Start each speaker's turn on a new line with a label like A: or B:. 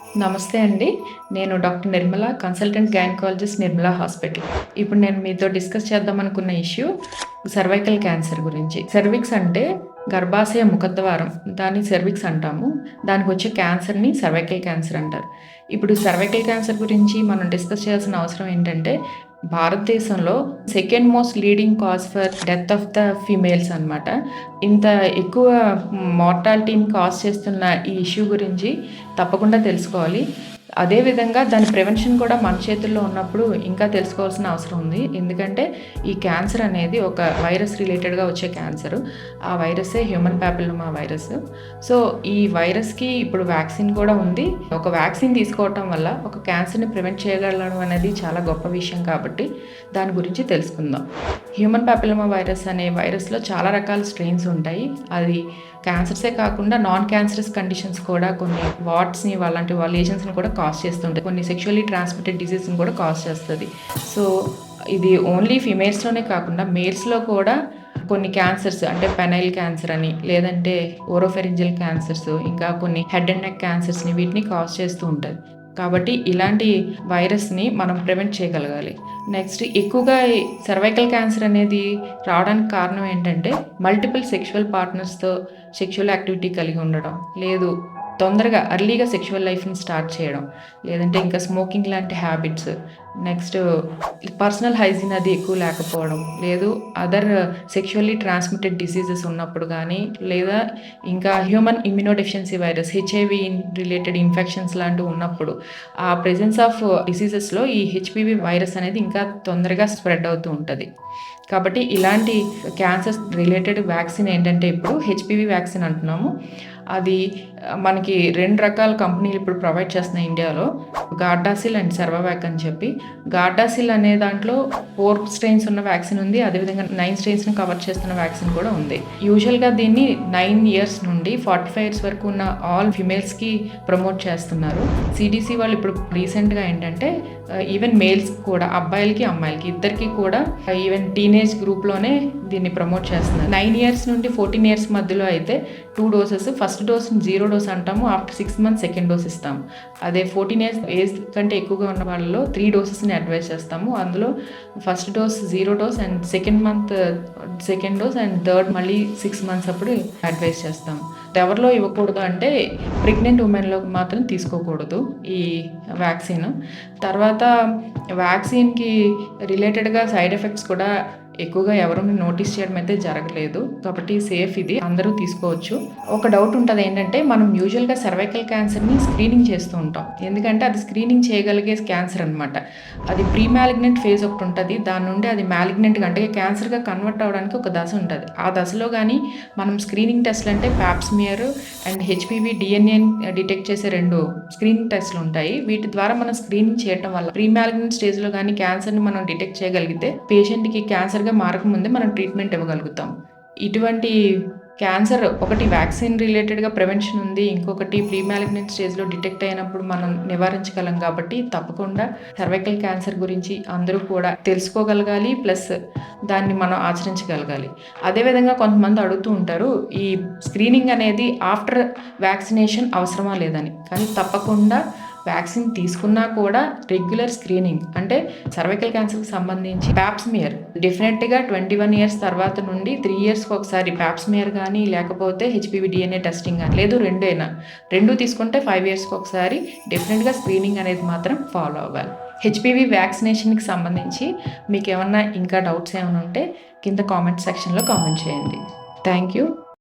A: నమస్తే అండి. నేను doctor Nirmala, consultant gynaecologist Nirmala hospital. ఇప్పుడు నేను మీతో డిస్కస్ చేద్దామనుకున్న ఇష్యూ సర్వైకల్ క్యాన్సర్ గురించి. సెర్విక్స్ అంటే గర్భాశయ ముఖద్వారం. దాన్ని సెర్విక్స్ అంటాము. దానికొచ్చే క్యాన్సర్‌ని సర్వైకల్ క్యాన్సర్ అంటారు. ఇప్పుడు సర్వైకల్ క్యాన్సర్ గురించి మనం డిస్కస్ చేయాల్సిన అవసరం ఏంటంటే, భారతదేశంలో second most leading cause for death of the females అనమాట. ఇంత ఎక్కువ మార్టాలిటీని కాజ్ చేస్తున్న ఈ ఇష్యూ గురించి తప్పకుండా తెలుసుకోవాలి. అదే విధంగా దాని ప్రివెన్షన్ కూడా మన చేతుల్లో ఉన్నప్పుడు ఇంకా తెలుసుకోవాల్సిన అవసరం ఉంది. ఎందుకంటే ఈ క్యాన్సర్ అనేది ఒక వైరస్ రిలేటెడ్‌గా వచ్చే క్యాన్సరు. ఆ వైరస్సే హ్యూమన్ పాపిల్లోమా వైరస్. సో, ఈ వైరస్‌కి ఇప్పుడు వ్యాక్సిన్ కూడా ఉంది. ఒక వ్యాక్సిన్ తీసుకోవటం వల్ల ఒక క్యాన్సర్‌ని ప్రివెంట్ చేయగలగడం అనేది చాలా గొప్ప విషయం కాబట్టి దాని గురించి తెలుసుకుందాం. హ్యూమన్ పాపిల్లోమా వైరస్ అనే వైరస్‌లో చాలా రకాల స్ట్రెయిన్స్ ఉంటాయి. అది క్యాన్సర్సే కాకుండా నాన్ క్యాన్సరస్ కండిషన్స్ కూడా కొన్ని వాట్స్‌ని అలాంటి లీజన్స్‌ని కూడా కాజ్ చేస్తుంటాయి. కొన్ని సెక్షువల్లీ ట్రాన్స్మిటెడ్ డిసీజ్‌ని కూడా కాజ్ చేస్తది. సో, ఇది ఓన్లీ ఫీమేల్స్‌లోనే కాకుండా మేల్స్‌లో కూడా కొన్ని క్యాన్సర్స్ అంటే పెనైల్ క్యాన్సర్ అని, లేదంటే ఓరోఫెరింజియల్ క్యాన్సర్స్, ఇంకా కొన్ని హెడ్ అండ్ నెక్ క్యాన్సర్స్‌ని వీటిని కాజ్ చేస్తూ ఉంటాయి. కాబట్టి ఇలాంటి వైరస్‌ని మనం ప్రివెంట్ చేయగలగాలి. నెక్స్ట్ ఎక్కువగా ఈ సర్వైకల్ క్యాన్సర్ అనేది రావడానికి కారణం ఏంటంటే, మల్టిపుల్ సెక్షువల్ పార్ట్నర్స్‌తో సెక్షువల్ యాక్టివిటీ కలిగి ఉండడం, లేదు తొందరగా ఎర్లీగా సెక్షువల్ లైఫ్‌ని స్టార్ట్ చేయడం, లేదంటే ఇంకా స్మోకింగ్ లాంటి హ్యాబిట్స్, నెక్స్ట్ పర్సనల్ హైజీన్ అది ఎక్కువ లేకపోవడం, లేదు అదర్ సెక్షువల్లీ ట్రాన్స్మిటెడ్ డిసీజెస్ ఉన్నప్పుడు కానీ, లేదా ఇంకా human immunodeficiency virus HIV related infections లాంటివి ఉన్నప్పుడు ఆ ప్రెజెన్స్ ఆఫ్ డిసీజెస్‌లో ఈ హెచ్‌పివి వైరస్ అనేది ఇంకా తొందరగా స్ప్రెడ్ అవుతూ ఉంటది. కాబట్టి ఇలాంటి క్యాన్సర్స్ రిలేటెడ్ వ్యాక్సిన్ ఏంటంటే ఇప్పుడు హెచ్‌పివి వ్యాక్సిన్ అంటున్నాము. అది మనకి 2 రకాల కంపెనీలు ఇప్పుడు ప్రొవైడ్ చేస్తున్నాయి ఇండియాలో. గార్డాసిల్ అండ్ సెర్వోవాక్ అని చెప్పి. గార్డాసిల్ అనే దాంట్లో 4 స్ట్రెయిన్స్ ఉన్న వ్యాక్సిన్ ఉంది. అదేవిధంగా 9 స్ట్రెయిన్స్‌ని కవర్ చేస్తున్న వ్యాక్సిన్ కూడా ఉంది. యూజువల్‌గా దీన్ని 9 ఇయర్స్ నుండి 45 ఇయర్స్ వరకు ఉన్న ఆల్ ఫీమేల్స్‌కి ప్రమోట్ చేస్తున్నారు. సీడీసీ వాళ్ళు ఇప్పుడు రీసెంట్‌గా ఏంటంటే ఈవెన్ మేల్స్ కూడా అబ్బాయిలకి, అమ్మాయిలకి ఇద్దరికీ కూడా ఈవెన్ టీనేజ్ గ్రూప్‌లోనే దీన్ని ప్రమోట్ చేస్తున్నారు. 9 ఇయర్స్ నుండి 14 ఇయర్స్ మధ్యలో అయితే 2 డోసెస్. ఫస్ట్ డోస్‌ని 0 డోస్ అంటాము. ఆఫ్టర్ 6 మంత్స్ సెకండ్ డోస్ ఇస్తాము. అదే 14 ఇయర్స్ ఏజ్ కంటే ఎక్కువగా ఉన్న వాళ్ళలో 3 డోసెస్‌ని అడ్వైస్ చేస్తాము. అందులో first dose 0 dose and second month second dose and third మళ్ళీ 6 మంత్స్ అప్పుడు అడ్వైస్ చేస్తాము. ఎవరిలో ఇవ్వకూడదు అంటే ప్రెగ్నెంట్ ఉమెన్‌లో మాత్రం తీసుకోకూడదు ఈ వ్యాక్సిన్. తర్వాత వ్యాక్సిన్‌కి రిలేటెడ్‌గా సైడ్ ఎఫెక్ట్స్ కూడా ఎక్కువగా ఎవరు నోటీస్ చేయడం అయితే జరగలేదు. కాబట్టి సేఫ్ ఇది. అందరూ తీసుకోవచ్చు. ఒక డౌట్ ఉంటది ఏంటంటే, మనం యూజువల్‌గా సర్వైకల్ క్యాన్సర్‌ని స్క్రీనింగ్ చేస్తూ ఉంటాం. ఎందుకంటే అది స్క్రీనింగ్ చేయగలిగే క్యాన్సర్ అనమాట. అది ప్రీ మాలిగ్నెంట్ ఫేజ్ ఒకటి ఉంటది. దాని నుండి అది మాలిగ్నెంట్‌గా అంటే క్యాన్సర్‌గా కన్వర్ట్ అవ్వడానికి ఒక దశ ఉంటది. ఆ దశలో గాని మనం స్క్రీనింగ్ టెస్ట్‌లు అంటే పాప్స్మియర్ అండ్ హెచ్‌పివి డిఎన్ఏని డిటెక్ట్ చేసే 2 స్క్రీనింగ్ టెస్ట్‌లు ఉంటాయి. వీటి ద్వారా మనం స్క్రీనింగ్ చేయటం వల్ల ప్రీ మాలిగ్నెంట్ స్టేజ్‌లో గాని క్యాన్సర్‌ని మనం డిటెక్ట్ చేయగలిగితే పేషెంట్‌కి క్యాన్సర్‌గా మారకముందే మనం ట్రీట్మెంట్ ఇవ్వగలుగుతాం. ఇటువంటి క్యాన్సర్ ఒకటి వ్యాక్సిన్ రిలేటెడ్‌గా ప్రివెన్షన్ ఉంది. ఇంకొకటి ప్రీ మాలిగ్నెంట్ స్టేజ్‌లో డిటెక్ట్ అయినప్పుడు మనం నివారించగలం కాబట్టి తప్పకుండా సర్వైకల్ క్యాన్సర్ గురించి అందరూ కూడా తెలుసుకోగలగాలి. ప్లస్ దాన్ని మనం ఆచరించగలగాలి. అదేవిధంగా కొంతమంది అడుగుతూ ఉంటారు. ఈ స్క్రీనింగ్ అనేది ఆఫ్టర్ వ్యాక్సినేషన్ అవసరమా లేదని. కానీ తప్పకుండా వ్యాక్సిన్ తీసుకున్నా కూడా రెగ్యులర్ స్క్రీనింగ్ అంటే సర్వైకల్ క్యాన్సర్‌కి సంబంధించి పాప్స్మియర్ డెఫినెట్‌గా 21 ఇయర్స్ తర్వాత నుండి 3 ఇయర్స్‌కి ఒకసారి పాప్స్మియర్ గానీ, లేకపోతే హెచ్‌పివి డిఎన్ఏ టెస్టింగ్ గానీ, లేదు రెండైనా. 2 తీసుకుంటే 5 ఇయర్స్‌కి ఒకసారి డెఫినెట్‌గా స్క్రీనింగ్ అనేది మాత్రం ఫాలో అవ్వాలి. హెచ్‌పివి వ్యాక్సినేషన్‌కి సంబంధించి మీకేమన్నా ఇంకా డౌట్స్ ఏమైనా ఉంటే కింద కామెంట్ సెక్షన్‌లో కామెంట్ చేయండి. Thank you.